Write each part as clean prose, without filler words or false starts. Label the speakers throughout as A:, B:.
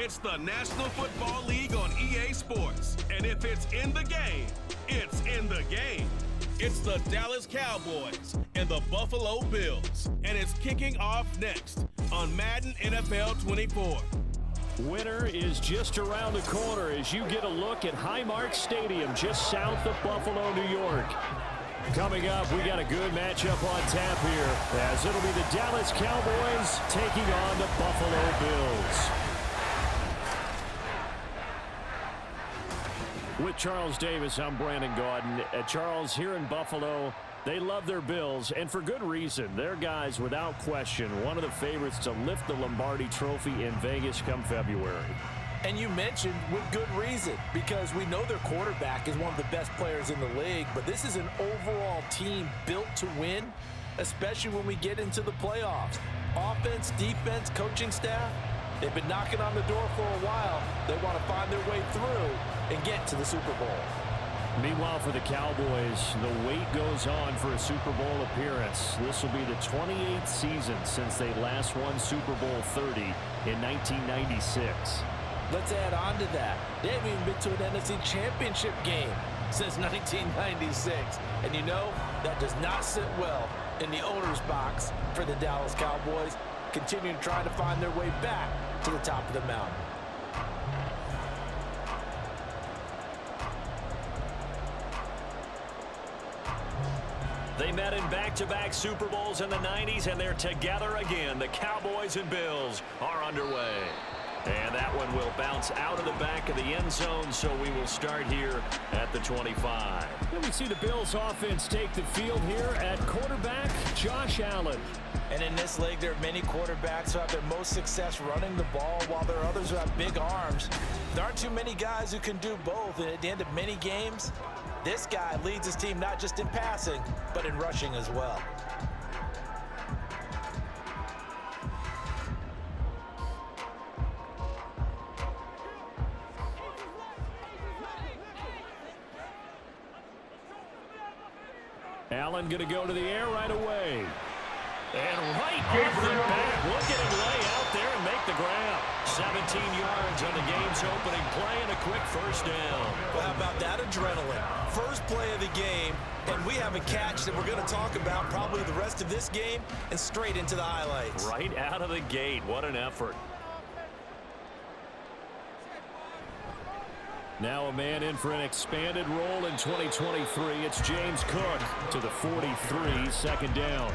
A: It's the National Football League on EA Sports. And if it's in the game, it's in the game. It's the Dallas Cowboys and the Buffalo Bills. And it's kicking off next on Madden NFL 24.
B: Winter is just around the corner as you get a look at Highmark Stadium just south of Buffalo, New York. Coming up, we got a good matchup on tap here as it'll be the Dallas Cowboys taking on the Buffalo Bills. With Charles Davis, I'm Brandon Gaudin. Charles, here in Buffalo, they love their Bills, and for good reason. Their guys, without question, one of the favorites to lift the Lombardi Trophy in Vegas come February.
C: And you mentioned with good reason, because we know their quarterback is one of the best players in the league, but this is an overall team built to win, especially when we get into the playoffs. Offense, defense, coaching staff, they've been knocking on the door for a while. They want to find their way through and get to the Super Bowl.
B: Meanwhile, for the Cowboys, the wait goes on for a Super Bowl appearance. This will be the 28th season since they last won Super Bowl 30 in 1996.
C: Let's add on to that. They haven't even been to an NFC Championship game since 1996. And you know, that does not sit well in the owner's box for the Dallas Cowboys, continuing trying to find their way back to the top of the mountain.
B: They met in back-to-back Super Bowls in the 90s, and they're together again. The Cowboys and Bills are underway. And that one will bounce out of the back of the end zone, so we will start here at the 25. And we see the Bills offense take the field here at quarterback, Josh Allen.
C: And in this league, there are many quarterbacks who have their most success running the ball, while there are others who have big arms. There aren't too many guys who can do both, and at the end of many games, this guy leads his team not just in passing, but in rushing as well.
B: Allen going to go to the air right away. And right off the bat, look at him lay out there and make the grab. 17 yards on the game's opening play and a quick first down.
C: Well, how about that adrenaline? First play of the game, and we have a catch that we're going to talk about probably the rest of this game and straight into the highlights.
B: Right out of the gate. What an effort. Now a man in for an expanded role in 2023. It's James Cook to the 43, second down.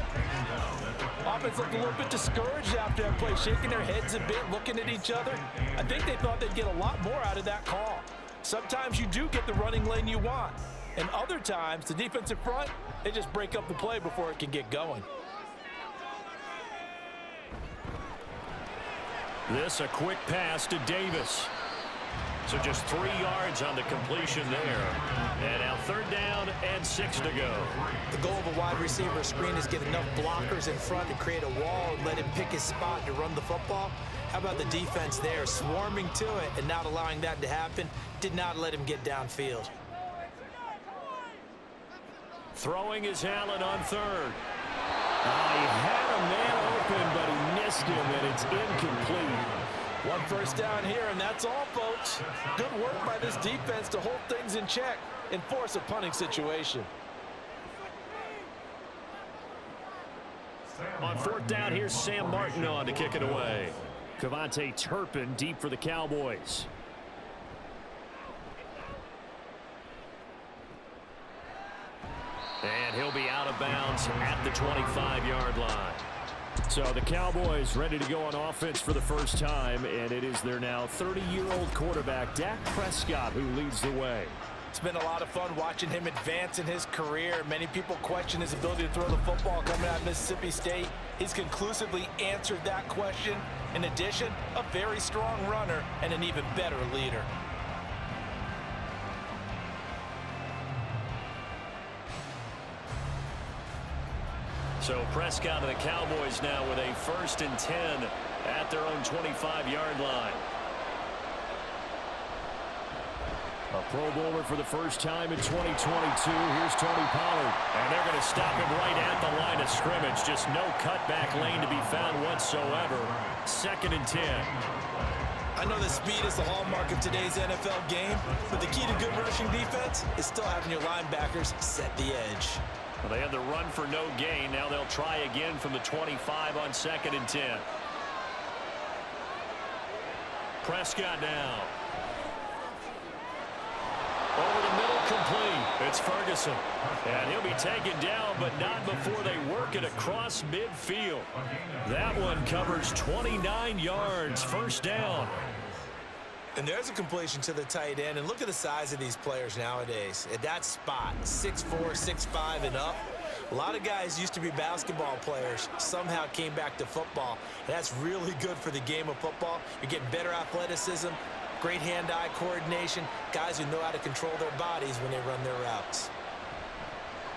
C: Offense looked a little bit discouraged after that play, shaking their heads a bit, looking at each other. I think they thought they'd get a lot more out of that call. Sometimes you do get the running lane you want, and other times the defensive front, they just break up the play before it can get going.
B: This a quick pass to Davis. So just 3 yards on the completion there. And now third down and 6 to go.
C: The goal of a wide receiver screen is get enough blockers in front to create a wall and let him pick his spot to run the football. How about the defense there, swarming to it and not allowing that to happen? Did not let him get downfield.
B: Throwing is Allen on third. He had a man open, but he missed him, and it's incomplete.
C: One first down here, and that's all, folks. Good work by this defense to hold things in check and force a punting situation.
B: On fourth down, here's Sam Martin on to kick it away. Cavante Turpin deep for the Cowboys. And he'll be out of bounds at the 25-yard line. So the Cowboys ready to go on offense for the first time, and it is their now 30-year-old quarterback, Dak Prescott, who leads the way.
C: It's been a lot of fun watching him advance in his career. Many people question his ability to throw the football coming out of Mississippi State. He's conclusively answered that question. In addition, a very strong runner and an even better leader.
B: So Prescott and the Cowboys now with a 1st and 10 at their own 25-yard line. A Pro Bowler for the first time in 2022. Here's Tony Pollard. And they're going to stop him right at the line of scrimmage. Just no cutback lane to be found whatsoever. 2nd and 10.
C: I know that speed is the hallmark of today's NFL game, but the key to good rushing defense is still having your linebackers set the edge.
B: Well, they had the run for no gain. Now they'll try again from the 25 on 2nd and 10. Prescott now. Over the middle, complete. It's Ferguson. And he'll be taken down, but not before they work it across midfield. That one covers 29 yards. First down.
C: And there's a completion to the tight end. And look at the size of these players nowadays. At that spot, 6'4", 6'5", and up. A lot of guys used to be basketball players, somehow came back to football. And that's really good for the game of football. You're getting better athleticism, great hand-eye coordination, guys who know how to control their bodies when they run their routes.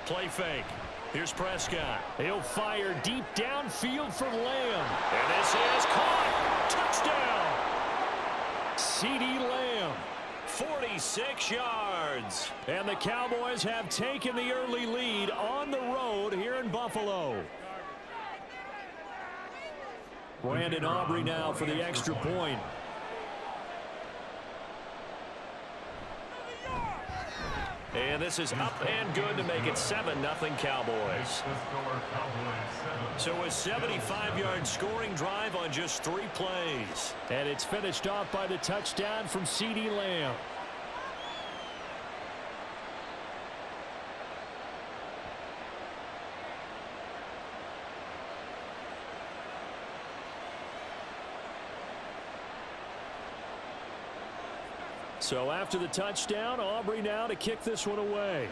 B: Play fake. Here's Prescott. He'll fire deep downfield for Lamb. And this is caught. Touchdown. CeeDee Lamb. 46 yards. And the Cowboys have taken the early lead on the road here in Buffalo. Brandon Aubrey now for the extra point. And this is up and good to make it 7-0 Cowboys. So a 75-yard scoring drive on just 3 plays. And it's finished off by the touchdown from CeeDee Lamb. So after the touchdown, Aubrey now to kick this one away.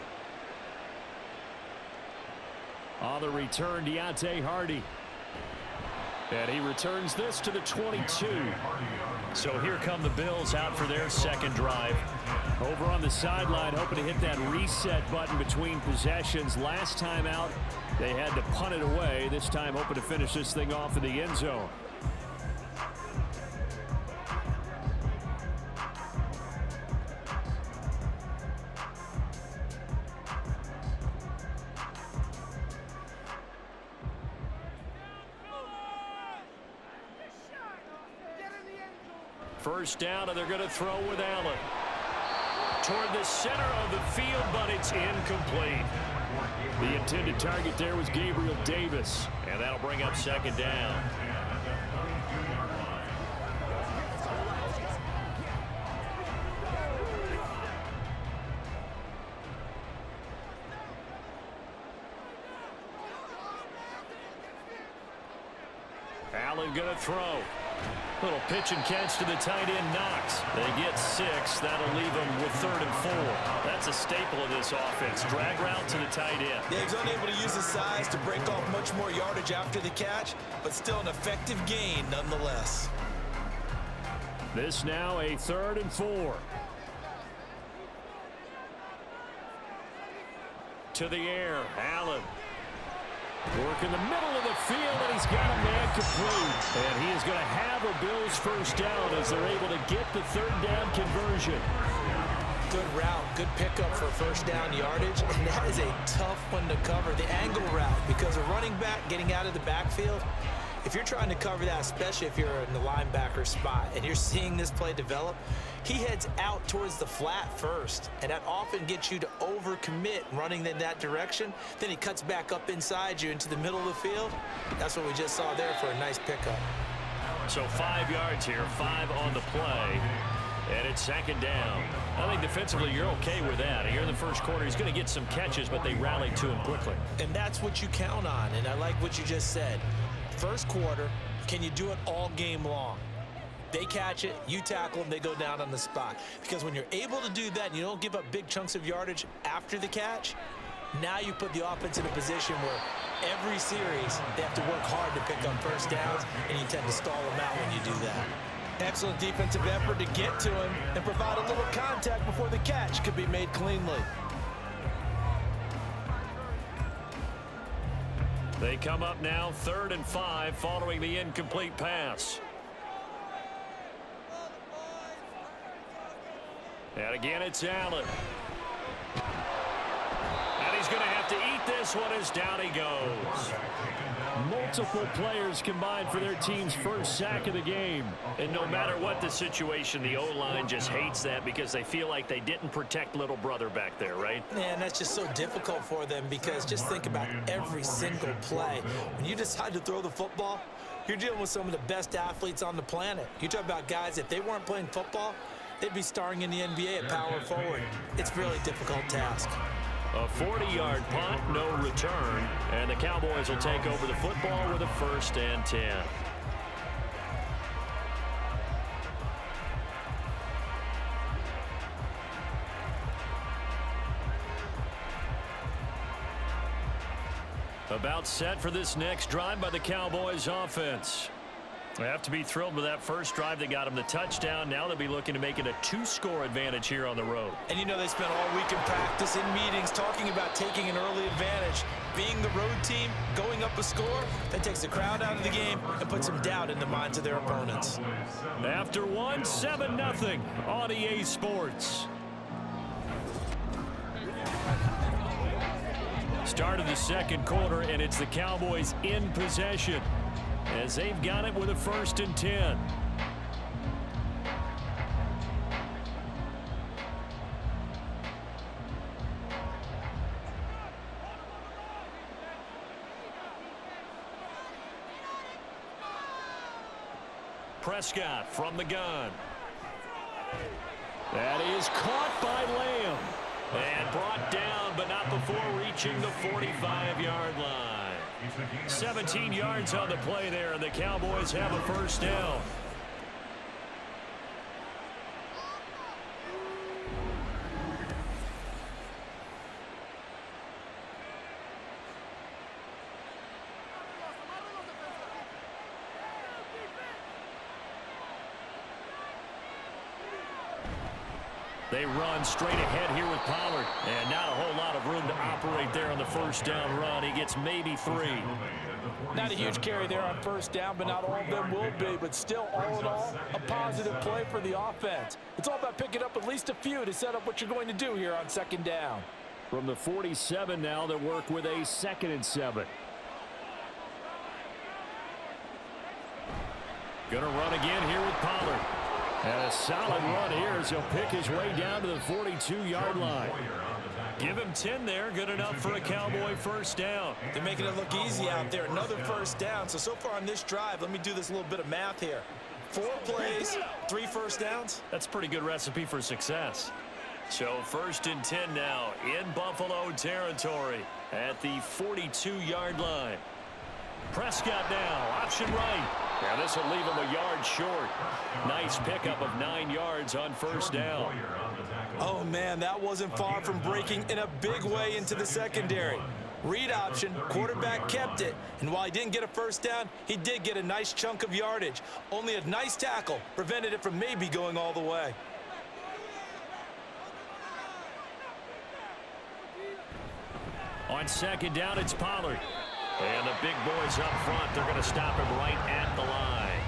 B: On the return, Deontay Hardy. And he returns this to the 22. So here come the Bills out for their second drive. Over on the sideline, hoping to hit that reset button between possessions. Last time out, they had to punt it away. This time hoping to finish this thing off in the end zone. First down, and they're going to throw with Allen. Toward the center of the field, but it's incomplete. The intended target there was Gabriel Davis, and that'll bring up second down. Allen going to throw. Little pitch and catch to the tight end, Knox. They get 6. That'll leave them with 3rd and 4. That's a staple of this offense. Drag route to the tight end.
C: Yeah, he's unable to use his size to break off much more yardage after the catch, but still an effective gain nonetheless.
B: This now a 3rd and 4. To the air, Allen. Work in the middle of the field, and he's got a man complete. And he is going to have a Bills first down as they're able to get the 3rd down conversion.
C: Good route, good pickup for first down yardage, and that is a tough one to cover. The angle route, because a running back getting out of the backfield, if you're trying to cover that, especially if you're in the linebacker spot and you're seeing this play develop, he heads out towards the flat first, and that often gets you to overcommit running in that direction. Then he cuts back up inside you into the middle of the field. That's what we just saw there for a nice pickup.
B: So 5 yards here, 5 on the play, and it's second down. I think defensively you're okay with that. Here in the first quarter, he's going to get some catches, but they rallied to him quickly.
C: And that's what you count on, and I like what you just said. First quarter, can you do it all game long? They catch it, you tackle them, they go down on the spot. Because when you're able to do that and you don't give up big chunks of yardage after the catch, now you put the offense in a position where every series they have to work hard to pick up first downs, and you tend to stall them out when you do that. Excellent defensive effort to get to him and provide a little contact before the catch could be made cleanly.
B: They come up now 3rd and 5 following the incomplete pass. And again, it's Allen. And he's going to have to eat this one as down he goes. Multiple players combined for their team's first sack of the game. And no matter what the situation, the O-line just hates that because they feel like they didn't protect little brother back there, right?
C: Man, that's just so difficult for them because just think about every single play. When you decide to throw the football, you're dealing with some of the best athletes on the planet. You talk about guys, if they weren't playing football, they'd be starring in the NBA at power forward. It's a really difficult task.
B: A 40-yard punt, no return, and the Cowboys will take over the football with a 1st and 10. About set for this next drive by the Cowboys offense. They have to be thrilled with that first drive that got them the touchdown. Now they'll be looking to make it a 2-score advantage here on the road.
C: And you know they spent all week in practice, in meetings, talking about taking an early advantage. Being the road team, going up a score, that takes the crowd out of the game and puts some doubt in the minds of their opponents.
B: After one, 7-0 on EA Sports. Start of the second quarter, and it's the Cowboys in possession as they've got it with a 1st and 10. Prescott from the gun. That is caught by Lamb and brought down, but not before reaching the 45-yard line. 17 yards on the play there, and the Cowboys have a 1st down. They run straight ahead here with Pollard. And not a whole lot of room to operate there on the 1st down run. He gets maybe 3.
C: Not a huge carry there on 1st down, but not all of them will be. But still, all in all, a positive play for the offense. It's all about picking up at least a few to set up what you're going to do here on 2nd down.
B: From the 47 now, they work with a 2nd and 7. Gonna run again here with Pollard. And a solid run here as he'll pick his way down to the 42-yard line. Give him 10 there, good enough for a Cowboy 1st down.
C: They're making it look easy out there. Another 1st down. So far on this drive, let me do this little bit of math here. 4 plays, 3 1st downs.
B: That's a pretty good recipe for success. So 1st and 10 now in Buffalo territory at the 42-yard line. Prescott now, option right. Now this will leave him a yard short. Nice pickup of 9 yards on 1st down.
C: Oh, man, that wasn't far from breaking in a big way into the secondary. Read option, quarterback kept it. And while he didn't get a 1st down, he did get a nice chunk of yardage. Only a nice tackle prevented it from maybe going all the way.
B: On 2nd down, it's Pollard. And the big boys up front, they're going to stop him right at the line.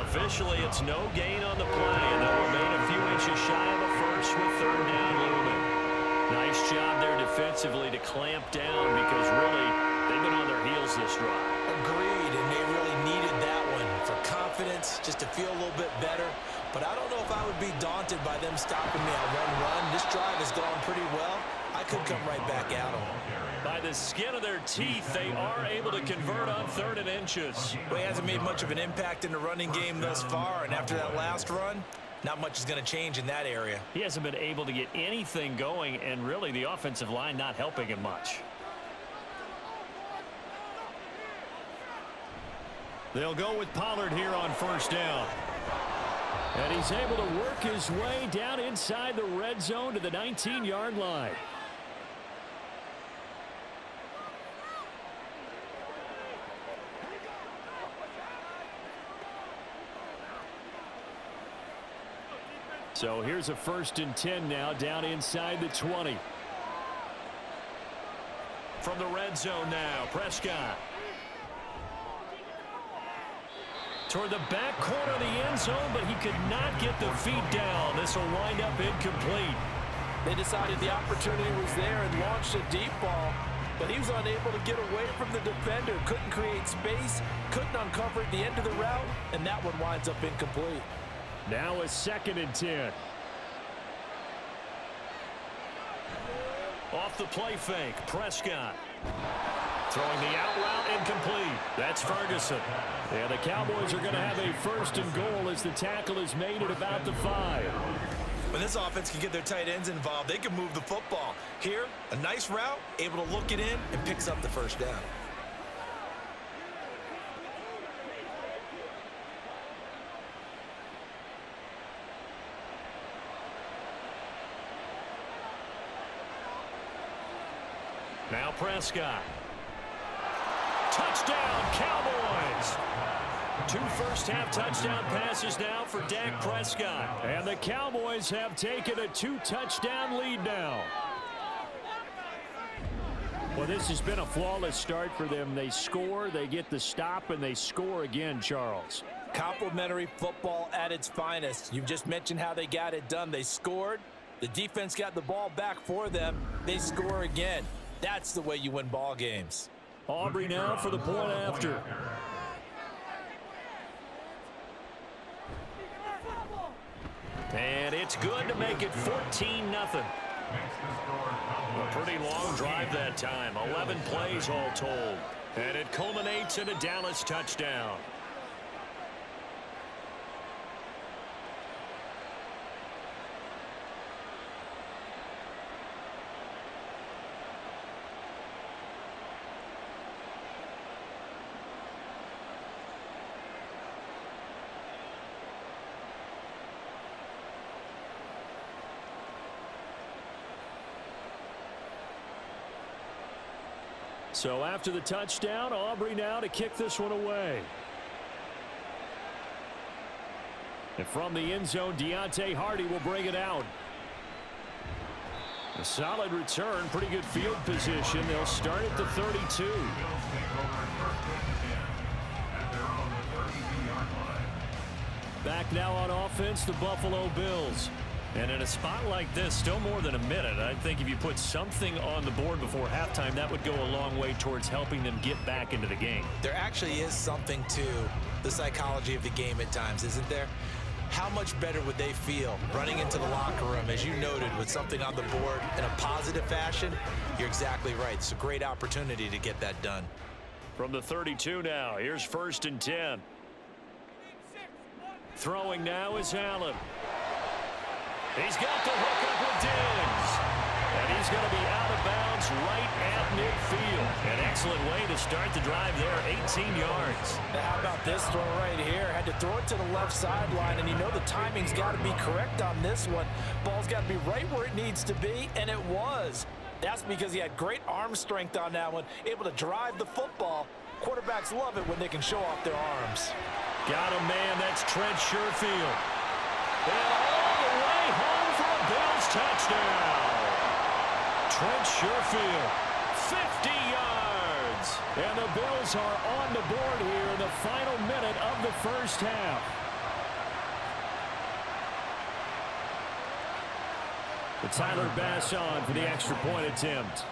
B: Officially, it's no gain on the play, and they'll remain a few inches shy of a 1st with 3rd down looming. Nice job there defensively to clamp down because really, they've been on their heels this drive.
C: Agreed, and they really needed that one for confidence, just to feel a little bit better. But I don't know if I would be daunted by them stopping me on one run. This drive has gone pretty well. I could come right back at them.
B: By the skin of their teeth, they are able to convert on 3rd and inches.
C: Well, he hasn't made much of an impact in the running game thus far, and after that last run, not much is going to change in that area.
B: He hasn't been able to get anything going, and really the offensive line not helping him much. They'll go with Pollard here on 1st down. And he's able to work his way down inside the red zone to the 19-yard line. So here's a 1st and 10 now down inside the 20. From the red zone now, Prescott. Toward the back corner of the end zone, but he could not get the feet down. This will wind up incomplete.
C: They decided the opportunity was there and launched a deep ball. but he was unable to get away from the defender. Couldn't create space, couldn't uncover the end of the route, and that one winds up incomplete.
B: Now a 2nd and 10. Off the play fake, Prescott. Throwing the out route, incomplete. That's Ferguson. And the Cowboys are going to have a 1st and goal as the tackle is made at about the 5.
C: When this offense can get their tight ends involved, they can move the football. Here, a nice route, able to look it in, and picks up the 1st down.
B: Now Prescott. Touchdown, Cowboys! 2 first-half touchdown passes now for Dak Prescott. And the Cowboys have taken a 2-touchdown lead now. Well, this has been a flawless start for them. They score, they get the stop, and they score again, Charles.
C: Complimentary football at its finest. You've just mentioned how they got it done. They scored. The defense got the ball back for them. They score again. That's the way you win ball games.
B: Aubrey now for the point after. And it's good to make it 14-0. A pretty long drive that time. 11 plays all told. And it culminates in a Dallas touchdown. So after the touchdown, Aubrey now to kick this one away. And from the end zone, Deontay Hardy will bring it out. A solid return, pretty good field position. They'll start at the 32. Back now on offense, the Buffalo Bills. And in a spot like this, still more than a minute, I think if you put something on the board before halftime, that would go a long way towards helping them get back into the game.
C: There actually is something to the psychology of the game at times, isn't there? How much better would they feel running into the locker room, as you noted, with something on the board in a positive fashion? You're exactly right. It's a great opportunity to get that done.
B: From the 32 now, here's 1st and 10. Throwing now is Allen. He's got the hook up with Diggs. And he's going to be out of bounds right at midfield. An excellent way to start the drive there, 18 yards.
C: Now how about this throw right here? Had to throw it to the left sideline, and you know the timing's got to be correct on this one. Ball's got to be right where it needs to be, and it was. That's because he had great arm strength on that one, able to drive the football. Quarterbacks love it when they can show off their arms.
B: Got him, man. That's Trent Sherfield. And all the way home for a Bills touchdown. Trent Sherfield, 50 yards. And the Bills are on the board here in the final minute of the first half. The Tyler Bass on for the extra point attempt.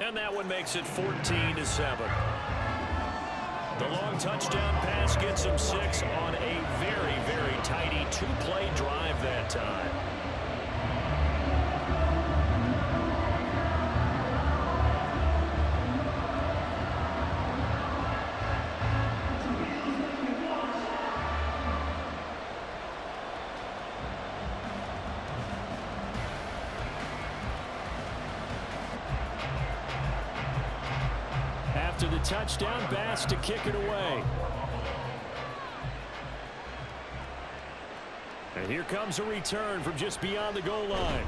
B: And that one makes it 14-7. The long touchdown pass gets him 6 on a very, very tidy 2-play drive that time. After the touchdown, Bass to kick it away. And here comes a return from just beyond the goal line.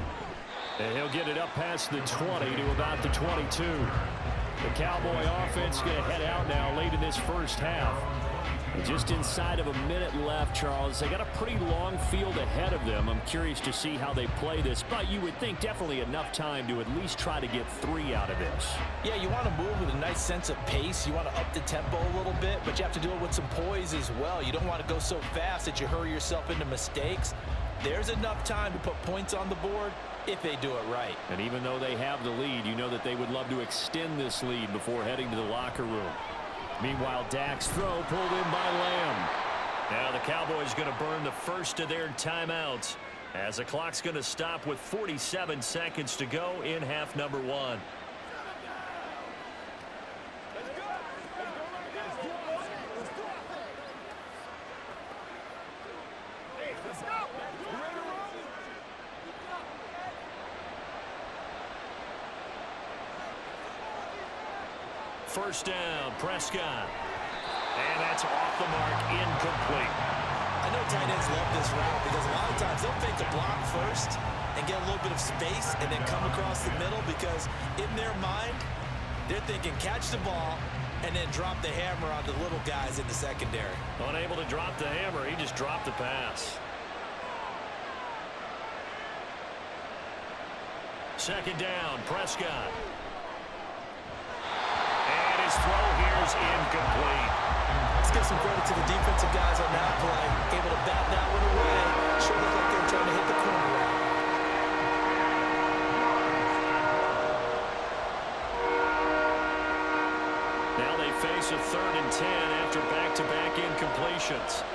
B: And he'll get it up past the 20 to about the 22. The Cowboy offense going to head out now late in this first half. And just inside of a minute left, Charles. They got a pretty long field ahead of them. I'm curious to see how they play this, but you would think definitely enough time to at least try to get 3 out of this.
C: Yeah, you want to move with a nice sense of pace. You want to up the tempo a little bit, but you have to do it with some poise as well. You don't want to go so fast that you hurry yourself into mistakes. There's enough time to put points on the board if they do it right.
B: And even though they have the lead, you know that they would love to extend this lead before heading to the locker room. Meanwhile, Dak's throw pulled in by Lamb. Now the Cowboys going to burn the first of their timeouts as the clock's going to stop with 47 seconds to go in half number one. First down, Prescott. And that's off the mark, incomplete.
C: I know tight ends love this route because a lot of times they'll fake the block first and get a little bit of space and then come across the middle because in their mind, they're thinking catch the ball and then drop the hammer on the little guys in the secondary.
B: Unable to drop the hammer, he just dropped the pass. Second down, Prescott. And his throw here is incomplete.
C: Let's give some credit to the defensive guys on that play. Able to bat that one away. Sure looked like they were trying to hit the corner route.
B: Now they face a 3rd and 10 after back-to-back incompletions.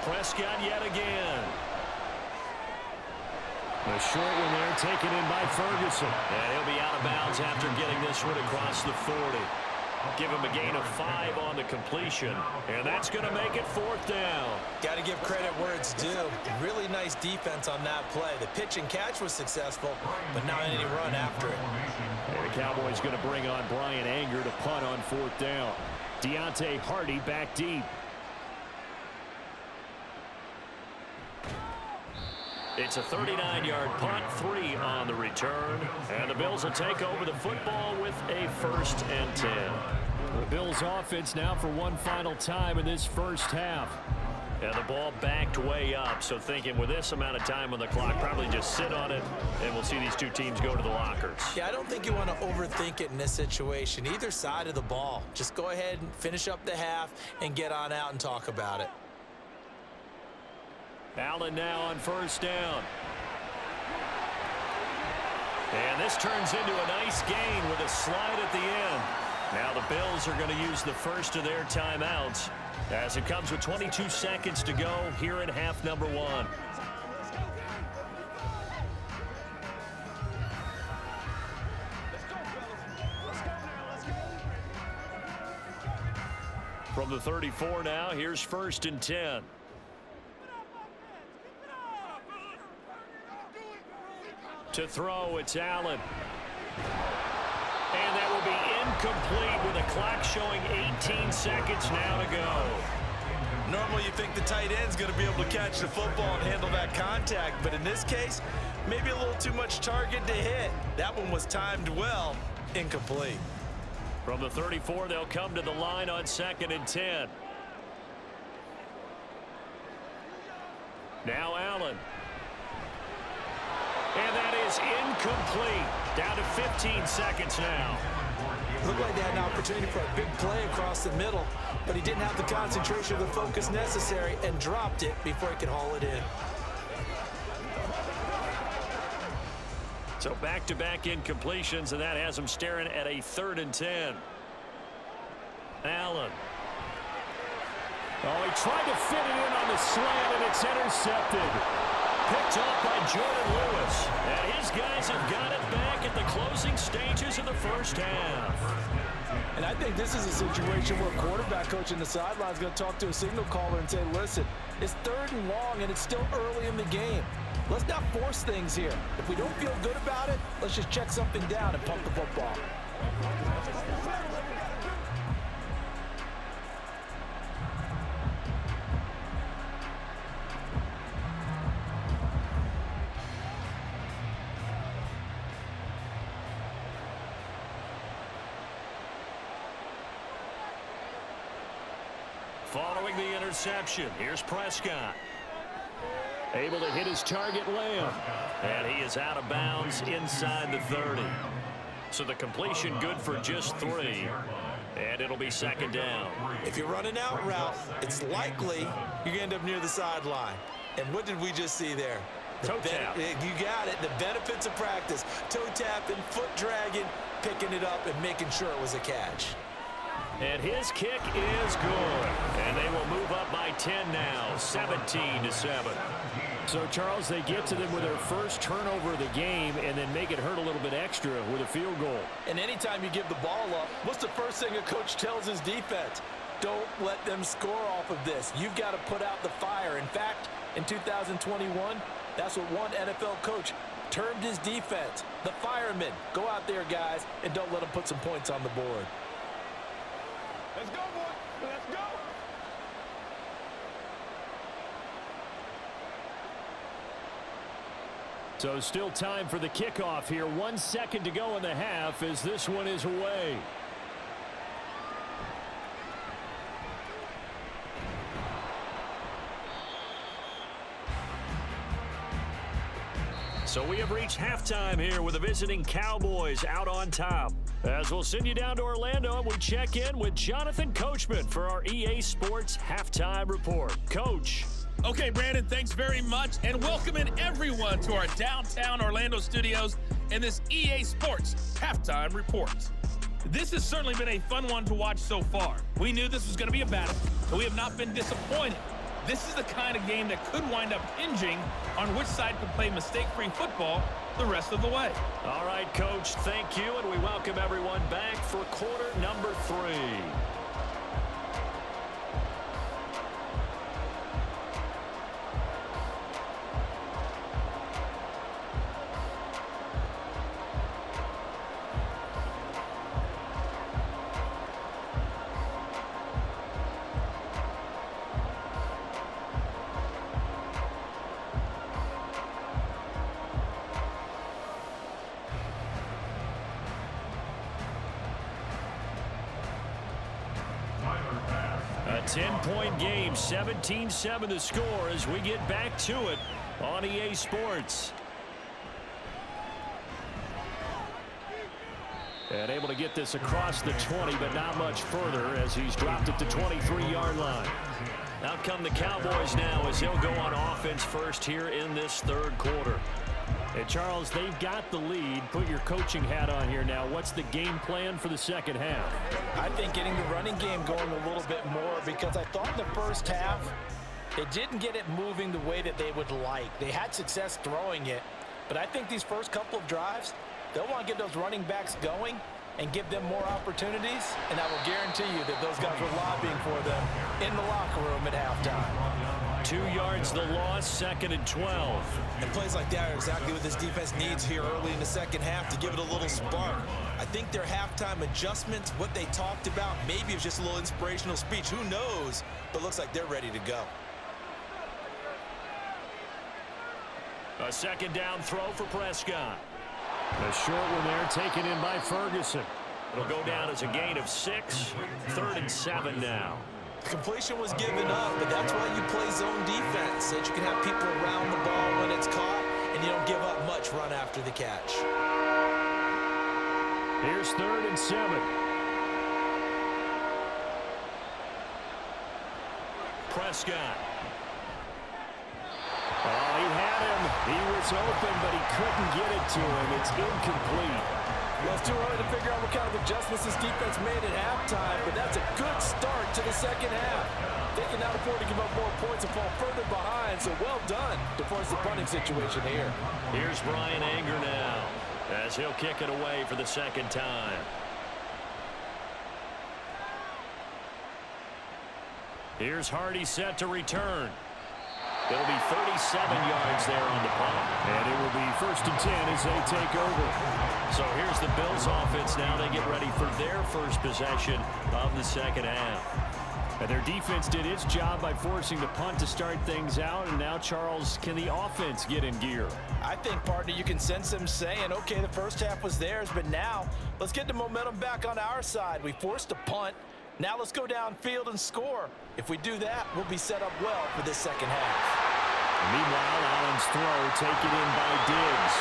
B: Prescott yet again. A short one there taken in by Ferguson. And he'll be out of bounds after getting this one across the 40. Give him a gain of 5 on the completion. And that's going to make it 4th down.
C: Got to give credit where it's due. Really nice defense on that play. The pitch and catch was successful, but not any run after it.
B: And the Cowboys going to bring on Brian Anger to punt on 4th down. Deontay Hardy back deep. It's a 39-yard punt, 3 on the return. And the Bills will take over the football with a 1st and 10. The Bills offense now for one final time in this first half. And the ball backed way up, so thinking with this amount of time on the clock, probably just sit on it, and we'll see these two teams go to the lockers.
C: Yeah, I don't think you want to overthink it in this situation. Either side of the ball. Just go ahead and finish up the half and get on out and talk about it.
B: Allen now on 1st down. And this turns into a nice gain with a slide at the end. Now the Bills are going to use the first of their timeouts as it comes with 22 seconds to go here in half number one. From the 34 now, here's 1st and 10. To throw, it's Allen. And that will be incomplete with a clock showing 18 seconds now to go.
C: Normally you think the tight end's going to be able to catch the football and handle that contact, but in this case, maybe a little too much target to hit. That one was timed well, incomplete.
B: From the 34, they'll come to the line on 2nd and 10. Now Allen. And that is incomplete. Down to 15 seconds now.
C: Looked like they had an opportunity for a big play across the middle, but he didn't have the concentration or the focus necessary and dropped it before he could haul it in.
B: So back-to-back incompletions, and that has him staring at a 3rd and 10. Allen. Oh, he tried to fit it in on the slant, and it's intercepted. Picked up by Jordan Lewis. And his guys have got it back at the closing stages of the first half.
C: And I think this is a situation where a quarterback coach in the sideline is going to talk to a signal caller and say, listen, it's 3rd and long, and it's still early in the game. Let's not force things here. If we don't feel good about it, let's just check something down and pump the football.
B: Following the interception, here's Prescott. Able to hit his target, Lamb. And he is out of bounds inside the 30. So the completion good for just 3. And it'll be second down.
C: If you're running out route, it's likely you're going to end up near the sideline. And what did we just see there?
B: Toe tap.
C: You got it. The benefits of practice. Toe tapping, foot dragging, picking it up, and making sure it was a catch.
B: And his kick is good. And they will move up by 10 now, 17-7.
D: So, Charles, they get to them with their first turnover of the game and then make it hurt a little bit extra with a field goal.
C: And anytime you give the ball up, what's the first thing a coach tells his defense? Don't let them score off of this. You've got to put out the fire. In fact, in 2021, that's what one NFL coach termed his defense, the firemen. Go out there, guys, and don't let them put some points on the board.
E: Let's go, boy. Let's go.
D: So still time for the kickoff here. 1 second to go in the half as this one is away.
B: So we have reached halftime here with the visiting Cowboys out on top. As we'll send you down to Orlando and we check in with Jonathan Coachman for our EA Sports Halftime Report. Coach.
F: Okay, Brandon, thanks very much, and welcome in everyone to our downtown Orlando studios and this EA Sports Halftime Report. This has certainly been a fun one to watch so far. We knew this was going to be a battle, but we have not been disappointed. This is the kind of game that could wind up hinging on which side could play mistake-free football the rest of the way.
B: All right, Coach, thank you, and we welcome everyone back for quarter number 3. A 10-point game, 17-7 the score as we get back to it on EA Sports.
D: And able to get this across the 20, but not much further as he's dropped it to 23-yard line.
B: Out come the Cowboys now as they'll go on offense first here in this third quarter.
D: And, Charles, they've got the lead. Put your coaching hat on here now. What's the game plan for the second half?
C: I think getting the running game going a little bit more because I thought in the first half they didn't get it moving the way that they would like. They had success throwing it, but I think these first couple of drives, they'll want to get those running backs going and give them more opportunities, and I will guarantee you that those guys were lobbying for them in the locker room at halftime.
B: 2 yards the loss, 2nd and 12.
C: And plays like that are exactly what this defense needs here early in the second half to give it a little spark. I think their halftime adjustments, what they talked about, maybe it's just a little inspirational speech. Who knows? But looks like they're ready to go.
B: A second down throw for Prescott.
D: A short one there taken in by Ferguson.
B: It'll go down as a gain of 6, 3rd and 7 now.
C: Completion was given up, but that's why you play zone defense, so that you can have people around the ball when it's caught, and you don't give up much run after the catch.
D: Here's 3rd and 7.
B: Prescott.
D: Oh, he had him. He was open, but he couldn't get it to him. It's incomplete.
C: Well, it's too early to figure out what kind of adjustments this defense made at halftime, but that's a good start to the second half. They can now afford to give up more points and fall further behind, so well done to force the punting situation here.
B: Here's Brian Anger now as he'll kick it away for the second time. Here's Hardy set to return. It'll be 37 yards there on the punt.
D: And it will be 1st and 10 as they take over.
B: So here's the Bills offense now. They get ready for their first possession of the second half.
D: And their defense did its job by forcing the punt to start things out. And now, Charles, can the offense get in gear?
C: I think, partner, you can sense them saying, okay, the first half was theirs, but now let's get the momentum back on our side. We forced a punt. Now let's go downfield and score. If we do that, we'll be set up well for this second half.
D: Meanwhile, Allen's throw taken in by Diggs.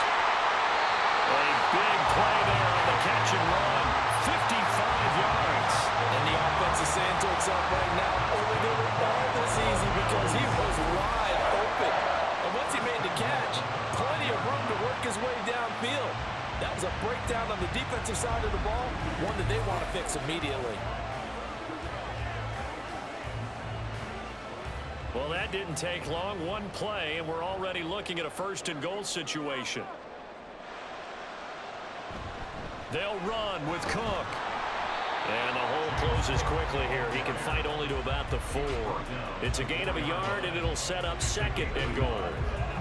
B: A big play there on the catch and run. 55 yards.
C: And the offense is saying to itself right now, only they were all this easy because he was wide open. And once he made the catch, plenty of room to work his way downfield. That was a breakdown on the defensive side of the ball, one that they want to fix immediately.
B: Well, that didn't take long. One play, and we're already looking at a first-and-goal situation. They'll run with Cook. And the hole closes quickly here. He can fight only to about the 4. It's a gain of a yard, and it'll set up second and goal.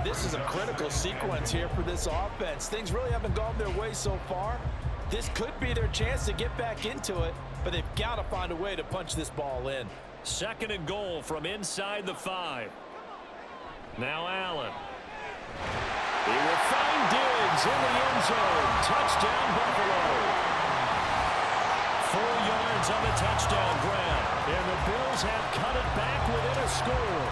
C: This is a critical sequence here for this offense. Things really haven't gone their way so far. This could be their chance to get back into it, but they've got to find a way to punch this ball in.
B: Second and goal from inside the 5. Now Allen. He will find Diggs in the end zone. Touchdown, Buffalo. 4 yards on the touchdown grab. And the Bills have cut it back within a score.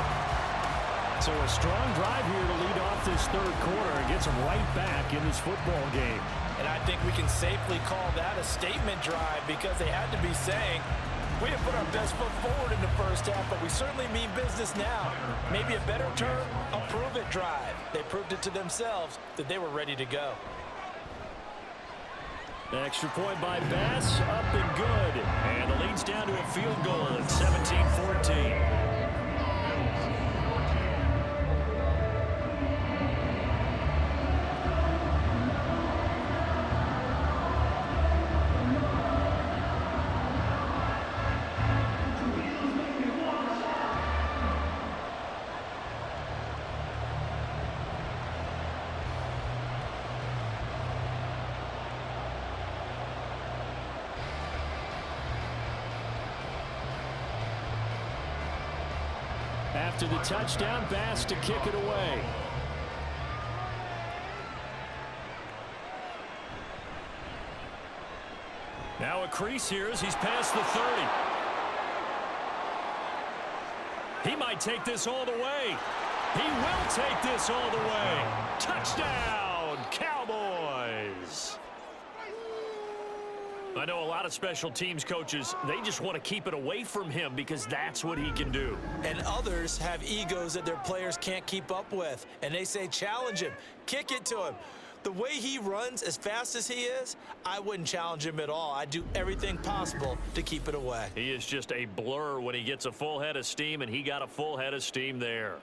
D: So a strong drive here to lead off this third quarter and gets them right back in this football game.
C: And I think we can safely call that a statement drive because they had to be saying, we didn't put our best foot forward in the first half, but we certainly mean business now. Maybe a better term, a prove-it drive. They proved it to themselves that they were ready to go.
D: Extra point by Bass, up and good.
B: And the lead's down to a field goal at 17-14.
D: After the touchdown, Bass to kick it away.
B: Now a crease here as he's past the 30. He might take this all the way. He will take this all the way. Touchdown, Cowboys. I know a lot of special teams coaches, they just want to keep it away from him because that's what he can do.
C: And others have egos that their players can't keep up with. And they say, challenge him, kick it to him. The way he runs as fast as he is, I wouldn't challenge him at all. I'd do everything possible to keep it away.
B: He is just a blur when he gets a full head of steam, and he got a full head of steam there.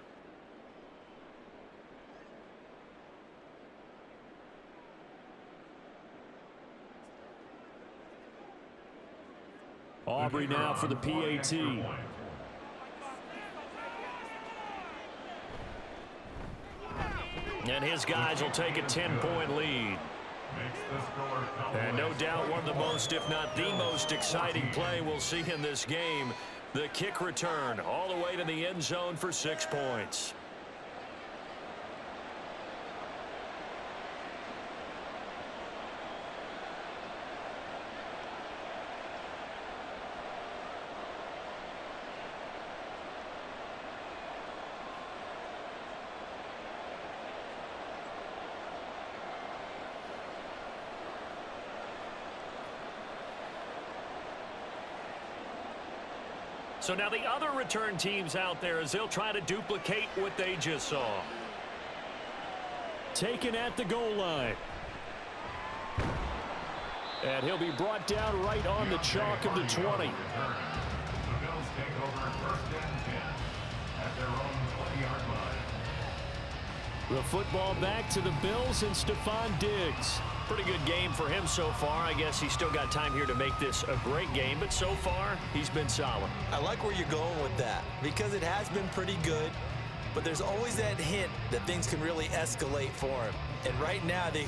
D: Aubrey now for the PAT.
B: And his guys will take a 10-point lead. And no doubt one of the most, if not the most exciting play we'll see in this game. The kick return all the way to the end zone for 6 points. So now the other return teams out there as they'll try to duplicate what they just saw.
D: Taken at the goal line. And he'll be brought down right on the chalk of the 20.
G: The Bills take over first and 10 at their own 20-yard line.
D: The football back to the Bills and Stephon Diggs.
B: Pretty good game for him so far. I guess he's still got time here to make this a great game, but so far he's been solid.
C: I like where you're going with that because it has been pretty good, but there's always that hint that things can really escalate for him. And right now they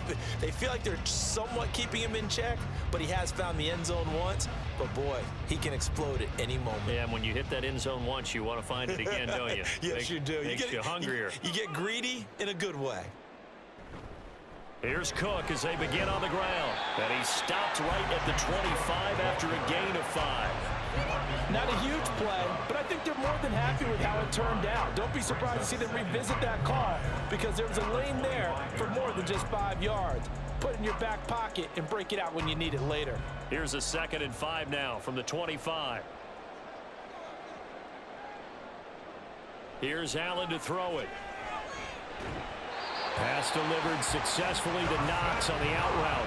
C: feel like they're somewhat keeping him in check, but he has found the end zone once. But boy, he can explode at any moment.
B: Yeah, and when you hit that end zone once, you want to find it again, don't you?
C: Yes, you do.
B: Makes you hungrier.
C: You get greedy in a good way.
B: Here's Cook as they begin on the ground. And he stopped right at the 25 after a gain of 5.
C: Not a huge play, but I think they're more than happy with how it turned out. Don't be surprised to see them revisit that call because there was a lane there for more than just 5 yards. Put it in your back pocket and break it out when you need it later.
B: Here's a 2nd and 5 now from the 25. Here's Allen to throw it.
D: Pass delivered successfully to Knox on the out route.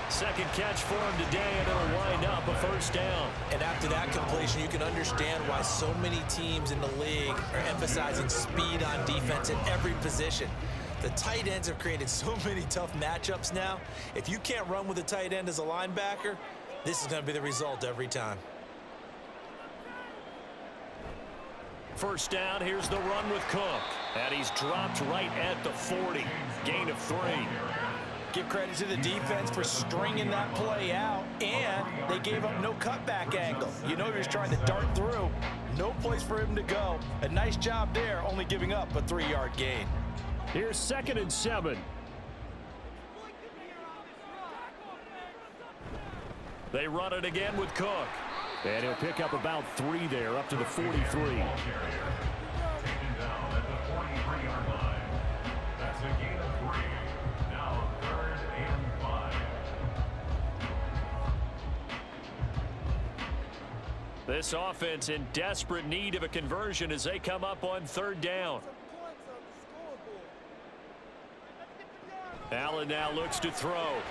B: Second catch for him today, and it'll wind up a first down.
C: And after that completion, you can understand why so many teams in the league are emphasizing speed on defense at every position. The tight ends have created so many tough matchups now. If you can't run with a tight end as a linebacker, this is going to be the result every time.
B: First down, here's the run with Cook. And he's dropped right at the 40. Gain of 3.
C: Give credit to the defense for stringing that play out, and they gave up no cutback angle. You know he was trying to dart through. No place for him to go. A nice job there, only giving up a 3-yard gain.
D: Here's 2nd and 7.
B: They run it again with Cook.
D: And he'll pick up about 3 there, up to the 43.
G: Taken down at the 43-yard line. That's a gain of 3. Now 3rd and 5.
B: This offense in desperate need of a conversion as they come up on 3rd down. Allen now looks to throw.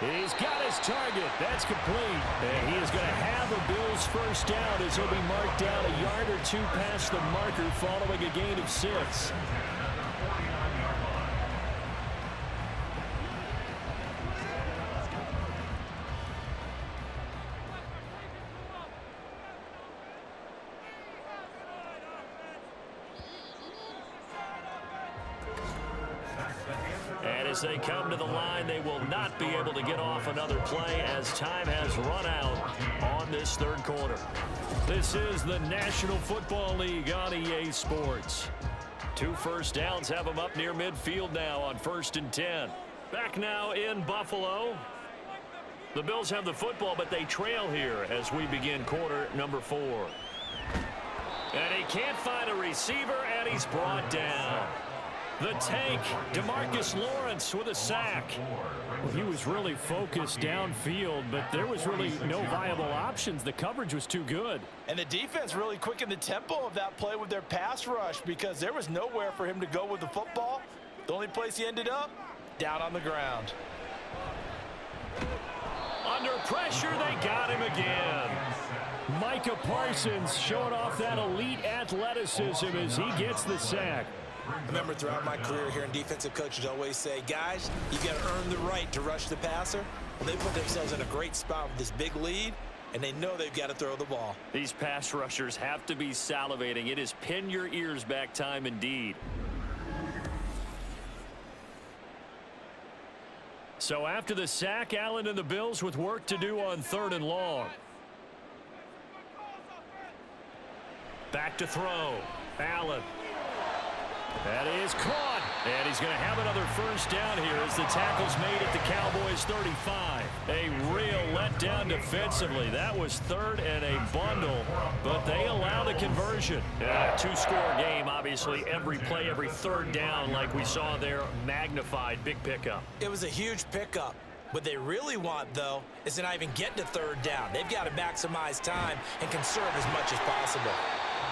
D: He's got his target. That's complete. And he is going to have a Bills first down as he'll be marked down a yard or 2 past the marker following a gain of 6.
B: And as they come to the line, they will not be able to get off another play as time has run out on this 3rd quarter.
D: This is the National Football League on EA Sports.
B: 2 first downs have them up near midfield now on 1st and 10. Back now in Buffalo. The Bills have the football, but they trail here as we begin quarter number 4. And he can't find a receiver, and he's brought down. The tank, DeMarcus Lawrence with a sack.
D: Well, he was really focused downfield, but there was really no viable options. The coverage was too good.
C: And the defense really quickened the tempo of that play with their pass rush because there was nowhere for him to go with the football. The only place he ended up, down on the ground.
B: Under pressure, they got him again.
D: Micah Parsons showing off that elite athleticism as he gets the sack.
C: I remember throughout my career hearing defensive coaches always say, guys, you got to earn the right to rush the passer. Well, they put themselves in a great spot with this big lead, and they know they've got to throw the ball.
B: These pass rushers have to be salivating. It is pin your ears back time indeed. So after the sack, Allen and the Bills with work to do on 3rd and long. Back to throw. Allen. That is caught. And he's going to have another first down here as the tackle's made at the Cowboys 35. A real letdown defensively. That was 3rd and a bundle, but they allow the conversion. Yeah, 2-score game, obviously. Every play, every 3rd down, like we saw there, magnified. Big pickup.
C: It was a huge pickup. What they really want, though, is to not even get to 3rd down. They've got to maximize time and conserve as much as possible.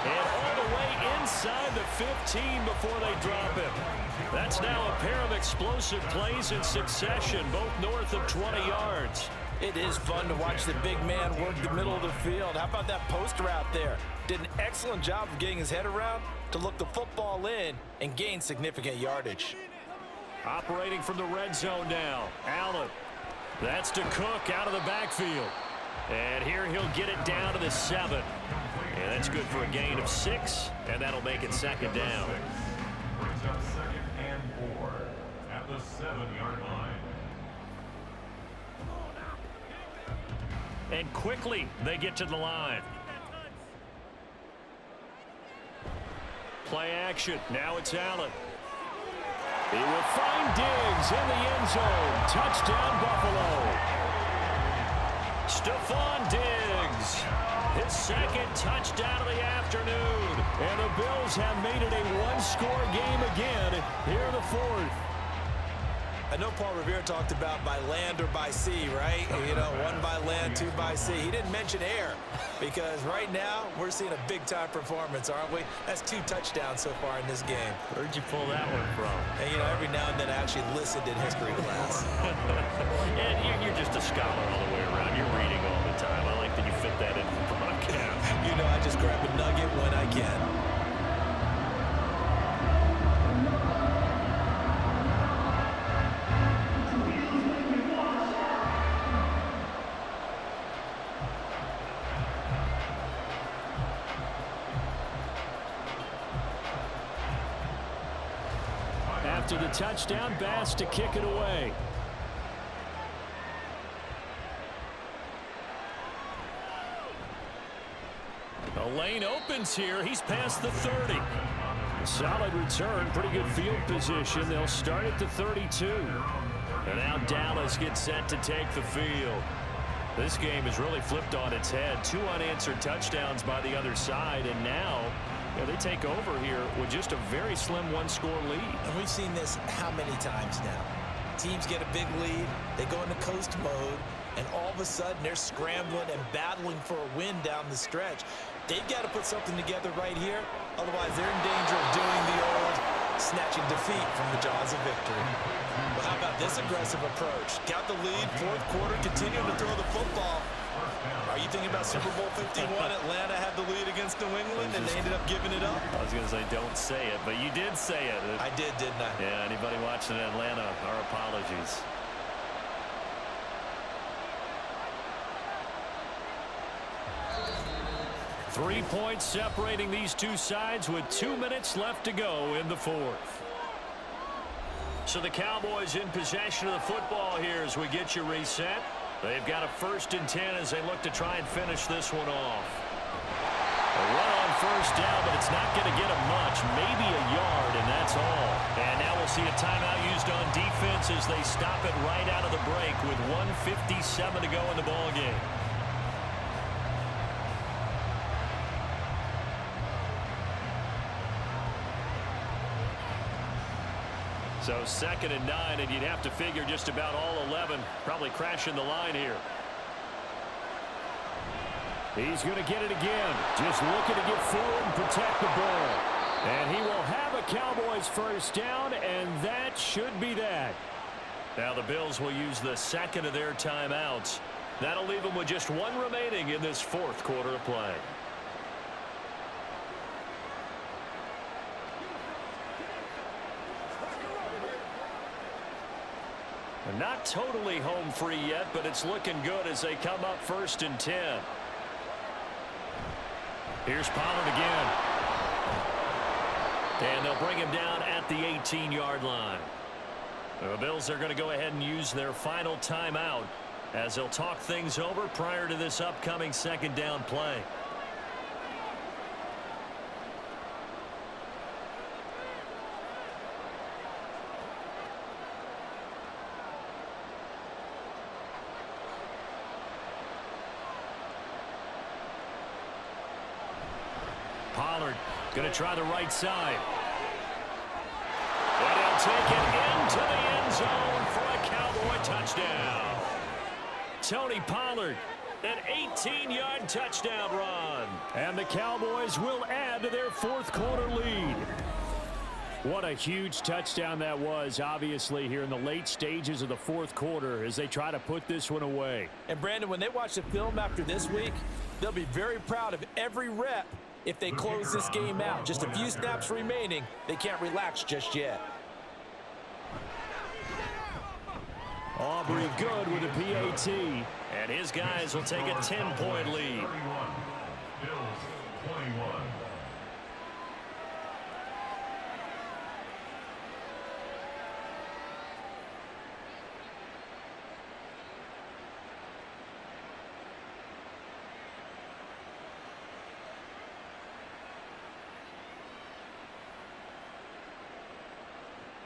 B: And all the way inside the 15 before they drop him. That's now a pair of explosive plays in succession, both north of 20 yards.
C: It is fun to watch the big man work the middle of the field. How about that post route there? Did an excellent job of getting his head around to look the football in and gain significant yardage.
B: Operating from the red zone now. Allen. That's to Cook out of the backfield. And here he'll get it down to the 7. And that's good for a gain of 6, and that'll make it 2nd down.
G: Brings up 2nd and 4 at the 7-yard line.
B: And quickly they get to the line. Play action. Now it's Allen.
D: He will find Diggs in the end zone. Touchdown, Buffalo.
B: Stephon Diggs.
D: His second touchdown of the afternoon. And the Bills have made it a one-score game again here in the fourth.
C: I know Paul Revere talked about by land or by sea, right? You know, one by land, two by sea. He didn't mention air because right now we're seeing a big-time performance, aren't we? That's 2 touchdowns so far in this game.
D: Where'd you pull that one from?
C: And, you know, every now and then I actually listened in history class.
B: And you're just a scholar all the way around. You're reading all the time. I like that you fit that into the broadcast.
C: You know, I just grab a nugget when I can.
D: After the touchdown, Bass to kick it away. The lane opens here. He's past the 30. Solid return. Pretty good field position. They'll start at the 32. And now Dallas gets set to take the field. This game is really flipped on its head. 2 unanswered touchdowns by the other side. And now they take over here with just a very slim one-score lead.
C: And we've seen this how many times now? Teams get a big lead, they go into coast mode, and all of a sudden they're scrambling and battling for a win down the stretch. They've got to put something together right here, otherwise they're in danger of doing the old snatching defeat from the jaws of victory. Well, how about this aggressive approach? Got the lead, fourth quarter, continuing to throw the football. Are you thinking about Super Bowl 51? Atlanta had the lead against New England, and they ended up giving it up.
B: I was going to say don't say it, but you did say it.
C: I did, didn't I?
B: Yeah, anybody watching Atlanta, our apologies.
D: Three points separating these two sides with 2 minutes left to go in the fourth. So the Cowboys in possession of the football here as we get you reset. They've got a 1st and 10 as they look to try and finish this one off. A run on 1st down, but it's not going to get them much. Maybe a yard, and that's all. And now we'll see a timeout used on defense as they stop it right out of the break with 1:57 to go in the ballgame. So 2nd and 9, and you'd have to figure just about all 11 probably crashing the line here. He's going to get it again. Just looking to get forward and protect the ball. And he will have a Cowboys 1st down, and that should be that. Now the Bills will use the 2nd of their timeouts. That'll leave them with just 1 remaining in this 4th quarter of play. Not totally home free yet, but it's looking good as they come up 1st and 10. Here's Pollard again. And they'll bring him down at the 18-yard line. The Bills are going to go ahead and use their final timeout as they'll talk things over prior to this upcoming 2nd down play. Pollard going to try the right side. And he'll take it into the end zone for a Cowboy touchdown. Tony Pollard, an 18-yard touchdown run. And the Cowboys will add to their 4th quarter lead. What a huge touchdown that was, obviously, here in the late stages of the 4th quarter as they try to put this one away.
C: And, Brandon, when they watch the film after this week, they'll be very proud of every rep if they close this game out. Just a few snaps remaining. They can't relax just yet.
D: Aubrey good with a PAT. And his guys will take a 10-point lead.
G: Bills 21.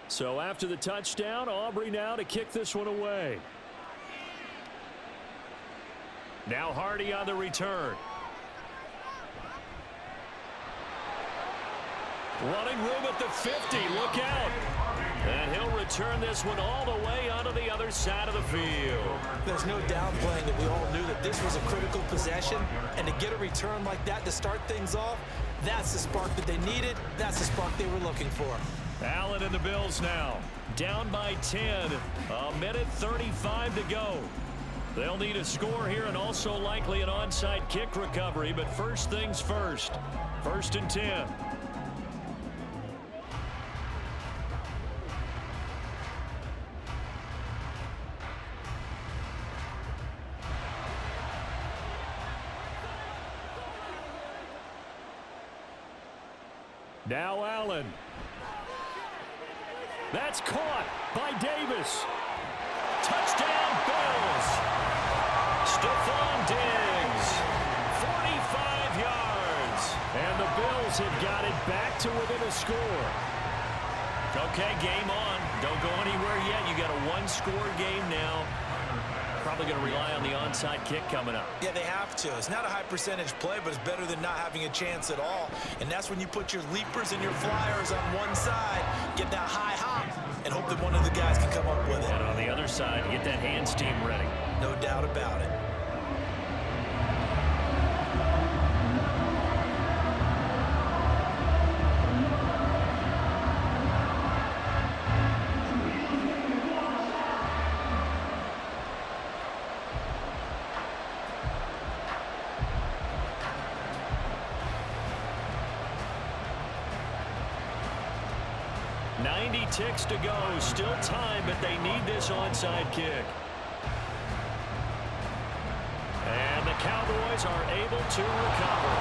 D: So after the touchdown, Aubrey now to kick this one away. Now Hardy on the return. Running room at the 50. Look out. And he'll return this one all the way onto the other side of the field.
C: There's no downplaying that we all knew that this was a critical possession, and to get a return like that to start things off, that's the spark that they needed. That's the spark they were looking for.
D: Allen and the Bills now down by 10. A minute 35 to go. They'll need a score here and also likely an onside kick recovery, but first things first. 1st and 10. Now Allen. That's caught by Davis. Touchdown Bills. Stephon Diggs. 45 yards. And the Bills have got it back to within a score. Okay, game on. Don't go anywhere yet. You got a one-score game now. Probably going to rely on the onside kick coming up.
C: Yeah, they have to. It's not a high percentage play, but it's better than not having a chance at all. And that's when you put your leapers and your flyers on one side, get that high hop, and hope that one of the guys can come up with it.
D: And on the other side, get that hands team ready.
C: No doubt about it.
D: Ticks to go. Still time, but they need this onside kick. And the Cowboys are able to recover.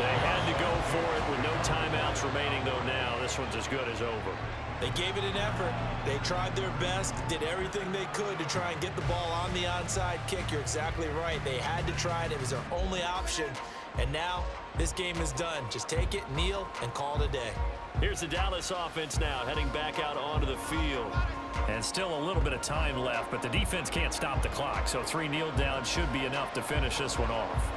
D: They had to go for it with no timeouts remaining, though now this one's as good as over.
C: They gave it an effort. They tried their best, did everything they could to try and get the ball on the onside kick. You're exactly right. They had to try it. It was their only option. And now this game is done. Just take it, kneel, and call it a day.
D: Here's the Dallas offense now heading back out onto the field. And still a little bit of time left, but the defense can't stop the clock, so 3 kneel downs should be enough to finish this one off.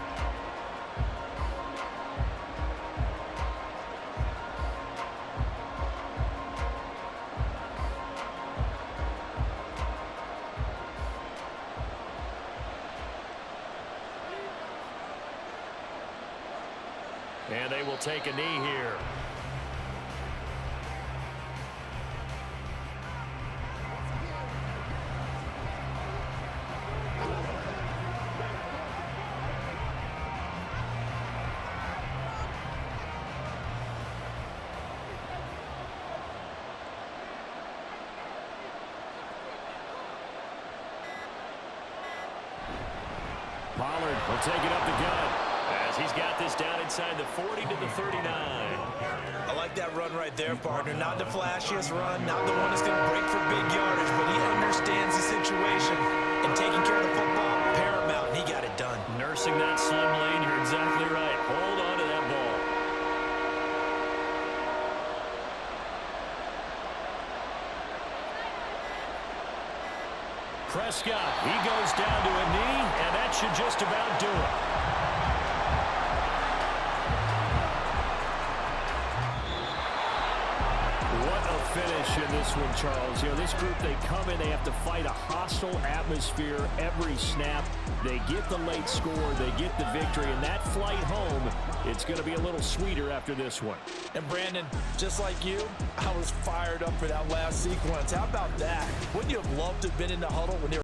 D: And they will take a knee here. Pollard will take it up the gut as he's got this down inside the 40 to the 39.
C: I like that run right there, partner. Not the flashiest run, not the one that's going to break for big yardage, but he understands the situation. And taking care of the football, paramount, and he got it done.
D: Nursing that slim lane, you're exactly right. Hold on to that ball. Prescott, he goes down to a knee, and that should just about do it. What a finish in this one, Charles. You know, this group, they come in, they have to fight a hostile atmosphere every snap. They get the late score, they get the victory, and that flight home, it's going to be a little sweeter after this one.
C: And Brandon, just like you, I was fired up for that last sequence. How about that? Wouldn't you have loved to have been in the huddle when they were